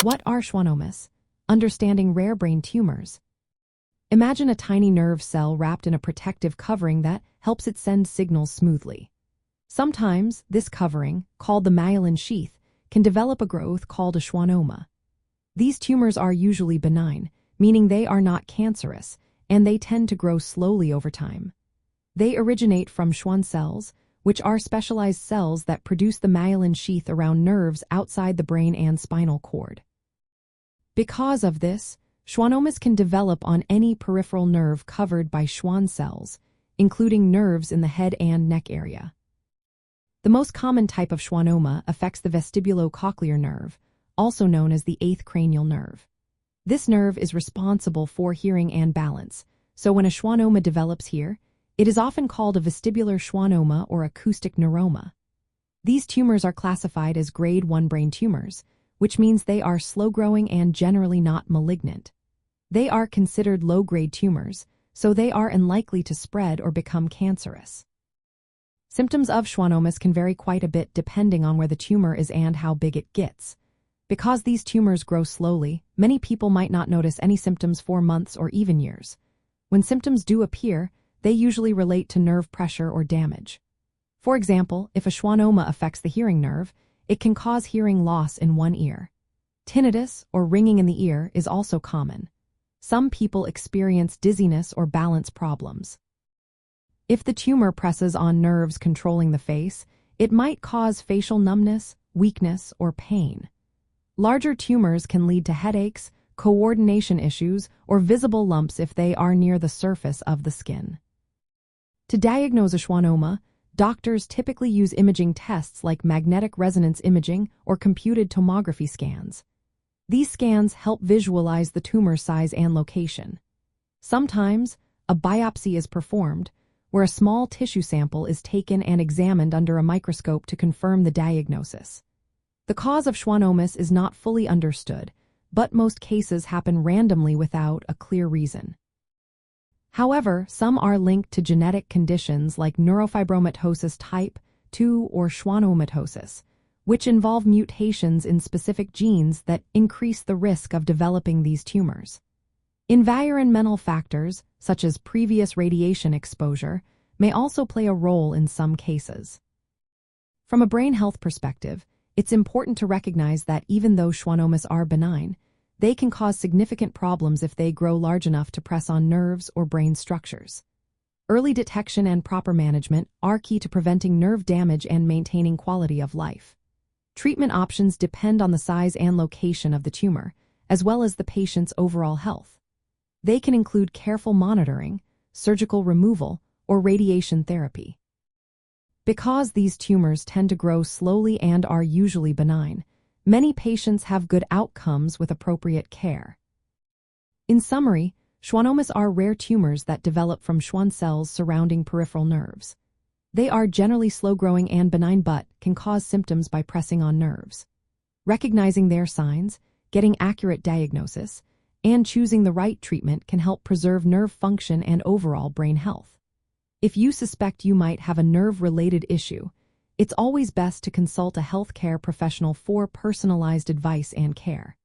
What are schwannomas? Understanding rare brain tumors. Imagine a tiny nerve cell wrapped in a protective covering that helps it send signals smoothly. Sometimes, this covering, called the myelin sheath, can develop a growth called a schwannoma. These tumors are usually benign, meaning they are not cancerous, and they tend to grow slowly over time. They originate from Schwann cells, which are specialized cells that produce the myelin sheath around nerves outside the brain and spinal cord. Because of this, schwannomas can develop on any peripheral nerve covered by Schwann cells, including nerves in the head and neck area. The most common type of schwannoma affects the vestibulocochlear nerve, also known as the eighth cranial nerve. This nerve is responsible for hearing and balance, so when a schwannoma develops here, it is often called a vestibular schwannoma or acoustic neuroma. These tumors are classified as grade 1 brain tumors, which means they are slow-growing and generally not malignant. They are considered low-grade tumors, so they are unlikely to spread or become cancerous. Symptoms of schwannomas can vary quite a bit depending on where the tumor is and how big it gets. Because these tumors grow slowly, many people might not notice any symptoms for months or even years. When symptoms do appear, they usually relate to nerve pressure or damage. For example, if a schwannoma affects the hearing nerve, it can cause hearing loss in one ear. Tinnitus, or ringing in the ear, is also common. Some people experience dizziness or balance problems. If the tumor presses on nerves controlling the face, it might cause facial numbness, weakness, or pain. Larger tumors can lead to headaches, coordination issues, or visible lumps if they are near the surface of the skin. To diagnose a schwannoma, doctors typically use imaging tests like magnetic resonance imaging or computed tomography scans. These scans help visualize the tumor size and location. Sometimes, a biopsy is performed, where a small tissue sample is taken and examined under a microscope to confirm the diagnosis. The cause of schwannomas is not fully understood, but most cases happen randomly without a clear reason. However, some are linked to genetic conditions like neurofibromatosis type 2 or schwannomatosis, which involve mutations in specific genes that increase the risk of developing these tumors. Environmental factors, such as previous radiation exposure, may also play a role in some cases. From a brain health perspective, it's important to recognize that even though schwannomas are benign, they can cause significant problems if they grow large enough to press on nerves or brain structures. Early detection and proper management are key to preventing nerve damage and maintaining quality of life. Treatment options depend on the size and location of the tumor, as well as the patient's overall health. They can include careful monitoring, surgical removal, or radiation therapy. Because these tumors tend to grow slowly and are usually benign, many patients have good outcomes with appropriate care. In summary, schwannomas are rare tumors that develop from Schwann cells surrounding peripheral nerves. They are generally slow-growing and benign but can cause symptoms by pressing on nerves. Recognizing their signs, getting accurate diagnosis, and choosing the right treatment can help preserve nerve function and overall brain health. If you suspect you might have a nerve-related issue, it's always best to consult a healthcare professional for personalized advice and care.